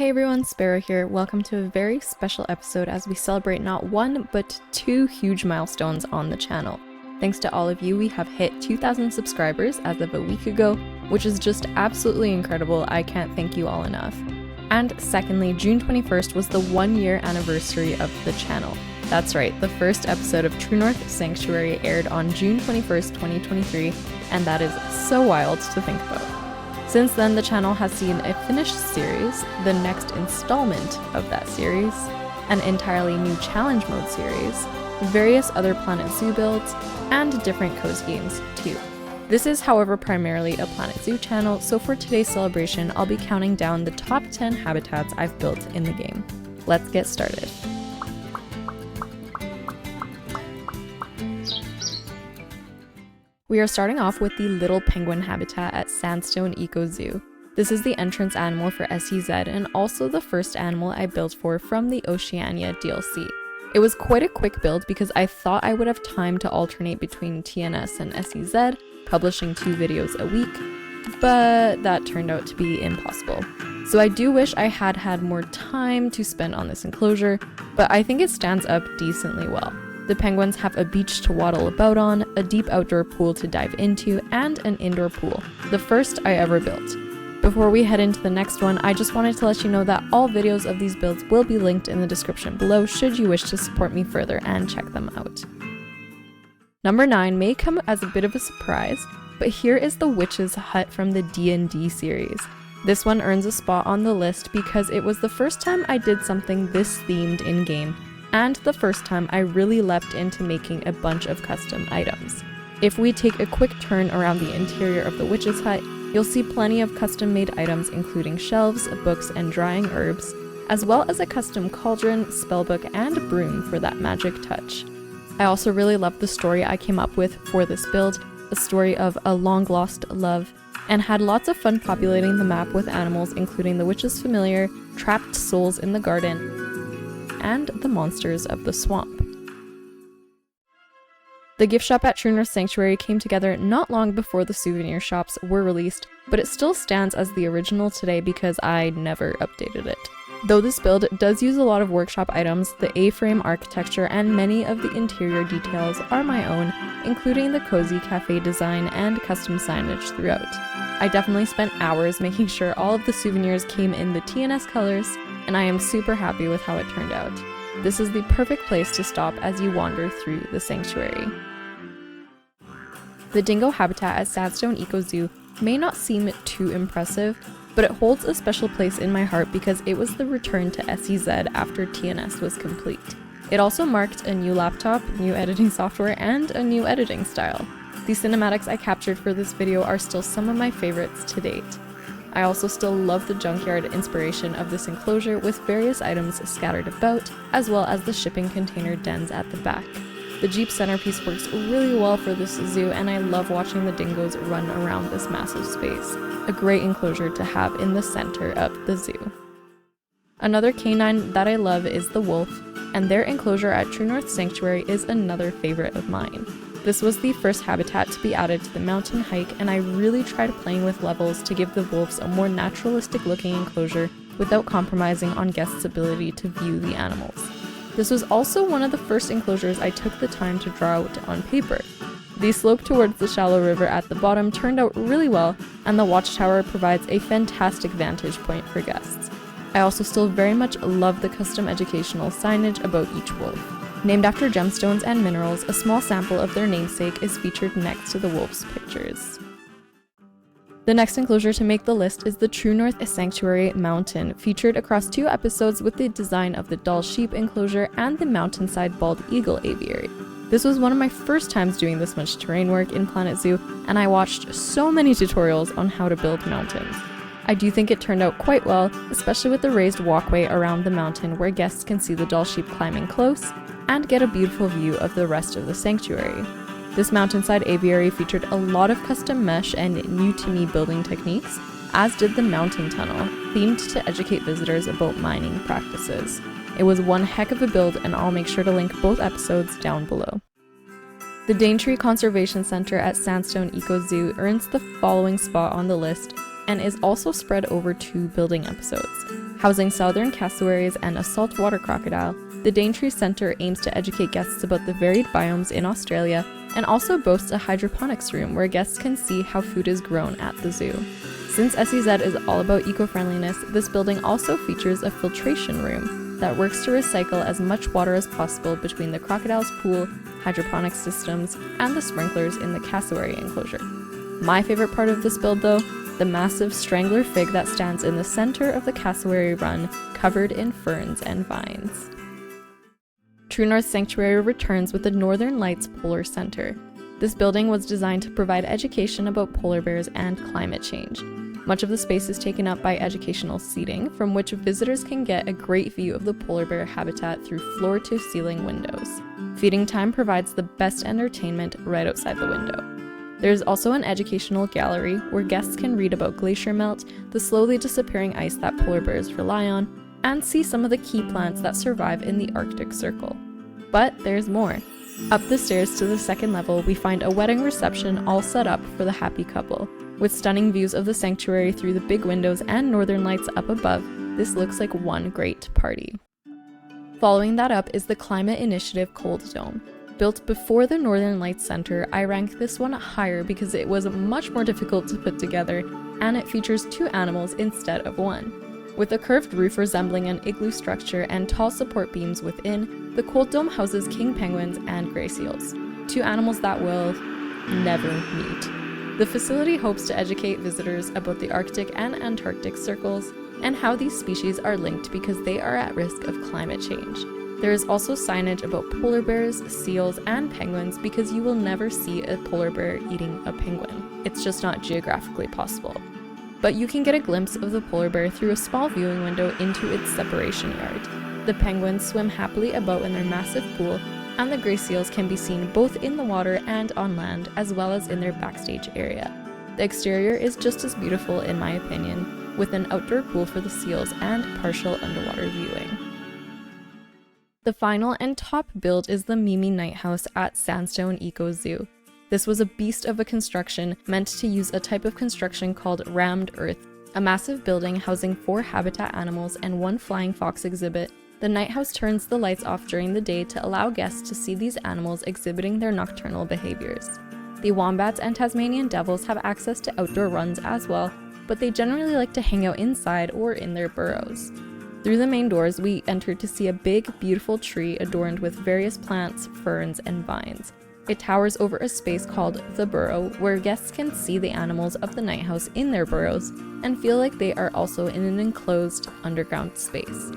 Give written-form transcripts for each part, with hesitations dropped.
Hey everyone, Sparrow here. Welcome to a very special episode as we celebrate not one, but two huge milestones on the channel. Thanks to all of you, we have hit 2,000 subscribers as of a week ago, which is just absolutely incredible. I can't thank you all enough. And secondly, June 21st was the 1-year anniversary of the channel. That's right, the first episode of True North Sanctuary aired on June 21st, 2023, and that is so wild to think about. Since then, the channel has seen a finished series, the next installment of that series, an entirely new challenge mode series, various other Planet Zoo builds, and different cozy games too. This is, however, primarily a Planet Zoo channel, so for today's celebration, I'll be counting down the top 10 habitats I've built in the game. Let's get started. We are starting off with the little penguin habitat at Sandstone Eco Zoo. This is the entrance animal for SEZ and also the first animal I built from the Oceania DLC. It was quite a quick build because I thought I would have time to alternate between TNS and SEZ, publishing 2 videos a week, but that turned out to be impossible. So I do wish I had more time to spend on this enclosure, but I think it stands up decently well. The penguins have a beach to waddle about on, a deep outdoor pool to dive into, and an indoor pool, the first I ever built. Before we head into the next one, I just wanted to let you know that all videos of these builds will be linked in the description below should you wish to support me further and check them out. Number 9 may come as a bit of a surprise, but here is the Witch's Hut from the D&D series. This one earns a spot on the list because it was the first time I did something this themed in-game, and the first time I really leapt into making a bunch of custom items. If we take a quick turn around the interior of the Witch's Hut, you'll see plenty of custom-made items including shelves, books, and drying herbs, as well as a custom cauldron, spellbook, and broom for that magic touch. I also really love the story I came up with for this build, a story of a long-lost love, and had lots of fun populating the map with animals including the witch's familiar, trapped souls in the garden, and the monsters of the swamp. The gift shop at True North Sanctuary came together not long before the souvenir shops were released, but it still stands as the original today because I never updated it. Though this build does use a lot of workshop items, the A-frame architecture and many of the interior details are my own, including the cozy cafe design and custom signage throughout. I definitely spent hours making sure all of the souvenirs came in the TNS colors, and I am super happy with how it turned out. This is the perfect place to stop as you wander through the sanctuary. The dingo habitat at Sandstone Eco Zoo may not seem too impressive, but it holds a special place in my heart because it was the return to SEZ after TNS was complete. It also marked a new laptop, new editing software, and a new editing style. The cinematics I captured for this video are still some of my favorites to date. I also still love the junkyard inspiration of this enclosure with various items scattered about, as well as the shipping container dens at the back. The Jeep centerpiece works really well for this zoo, and I love watching the dingoes run around this massive space. A great enclosure to have in the center of the zoo. Another canine that I love is the wolf, and their enclosure at True North Sanctuary is another favorite of mine. This was the first habitat to be added to the mountain hike, and I really tried playing with levels to give the wolves a more naturalistic looking enclosure without compromising on guests' ability to view the animals. This was also one of the first enclosures I took the time to draw out on paper. The slope towards the shallow river at the bottom turned out really well, and the watchtower provides a fantastic vantage point for guests. I also still very much love the custom educational signage about each wolf. Named after gemstones and minerals, a small sample of their namesake is featured next to the wolf's pictures. The next enclosure to make the list is the True North Sanctuary Mountain, featured across 2 episodes with the design of the Doll Sheep enclosure and the Mountainside Bald Eagle aviary. This was one of my first times doing this much terrain work in Planet Zoo, and I watched so many tutorials on how to build mountains. I do think it turned out quite well, especially with the raised walkway around the mountain where guests can see the doll sheep climbing close and get a beautiful view of the rest of the sanctuary. This mountainside aviary featured a lot of custom mesh and new-to-me building techniques, as did the mountain tunnel, themed to educate visitors about mining practices. It was one heck of a build, and I'll make sure to link both episodes down below. The Daintree Conservation Center at Sandstone Eco Zoo earns the following spot on the list, and is also spread over 2 building episodes. Housing southern cassowaries and a saltwater crocodile, the Daintree Centre aims to educate guests about the varied biomes in Australia and also boasts a hydroponics room where guests can see how food is grown at the zoo. Since SEZ is all about eco-friendliness, this building also features a filtration room that works to recycle as much water as possible between the crocodile's pool, hydroponics systems, and the sprinklers in the cassowary enclosure. My favorite part of this build though, the massive strangler fig that stands in the center of the cassowary run, covered in ferns and vines. True North Sanctuary returns with the Northern Lights Polar Center. This building was designed to provide education about polar bears and climate change. Much of the space is taken up by educational seating, from which visitors can get a great view of the polar bear habitat through floor-to-ceiling windows. Feeding time provides the best entertainment right outside the window. There is also an educational gallery where guests can read about glacier melt, the slowly disappearing ice that polar bears rely on, and see some of the key plants that survive in the Arctic Circle. But there's more. Up the stairs to the second level, we find a wedding reception all set up for the happy couple. With stunning views of the sanctuary through the big windows and northern lights up above, this looks like one great party. Following that up is the Climate Initiative Cold Dome. Built before the Northern Lights Center, I rank this one higher because it was much more difficult to put together, and it features 2 animals instead of 1. With a curved roof resembling an igloo structure and tall support beams within, the Cold Dome houses king penguins and gray seals, 2 animals that will never meet. The facility hopes to educate visitors about the Arctic and Antarctic circles and how these species are linked because they are at risk of climate change. There is also signage about polar bears, seals, and penguins because you will never see a polar bear eating a penguin. It's just not geographically possible. But you can get a glimpse of the polar bear through a small viewing window into its separation yard. The penguins swim happily about in their massive pool, and the gray seals can be seen both in the water and on land, as well as in their backstage area. The exterior is just as beautiful in my opinion, with an outdoor pool for the seals and partial underwater viewing. The final and top build is the Mimi Night House at Sandstone Eco Zoo. This was a beast of a construction meant to use a type of construction called rammed earth, a massive building housing 4 habitat animals and 1 flying fox exhibit. The Night House turns the lights off during the day to allow guests to see these animals exhibiting their nocturnal behaviors. The wombats and Tasmanian devils have access to outdoor runs as well, but they generally like to hang out inside or in their burrows. Through the main doors, we enter to see a big, beautiful tree adorned with various plants, ferns, and vines. It towers over a space called The Burrow, where guests can see the animals of the Night House in their burrows and feel like they are also in an enclosed underground space.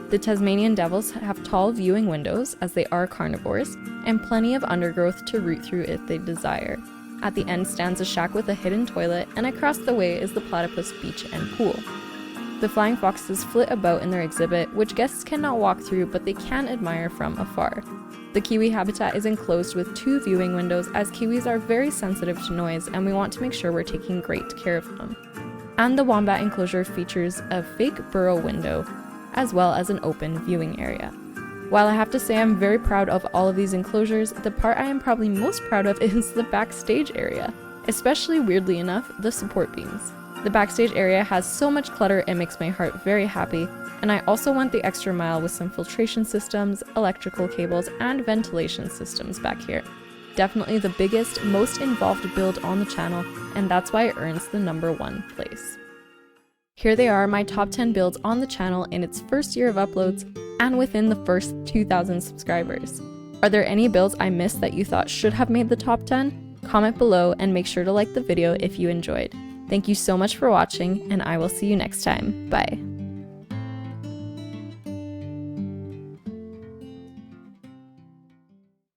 The Tasmanian devils have tall viewing windows, as they are carnivores, and plenty of undergrowth to root through if they desire. At the end stands a shack with a hidden toilet, and across the way is the platypus beach and pool. The flying foxes flit about in their exhibit, which guests cannot walk through, but they can admire from afar. The kiwi habitat is enclosed with 2 viewing windows, as kiwis are very sensitive to noise and we want to make sure we're taking great care of them. And the wombat enclosure features a fake burrow window, as well as an open viewing area. While I have to say I'm very proud of all of these enclosures, the part I am probably most proud of is the backstage area, especially weirdly enough, the support beams. The backstage area has so much clutter it makes my heart very happy, and I also went the extra mile with some filtration systems, electrical cables, and ventilation systems back here. Definitely the biggest, most involved build on the channel, and that's why it earns the #1 place. Here they are, my top 10 builds on the channel in its first year of uploads, and within the first 2,000 subscribers. Are there any builds I missed that you thought should have made the top 10? Comment below and make sure to like the video if you enjoyed. Thank you so much for watching, and I will see you next time. Bye.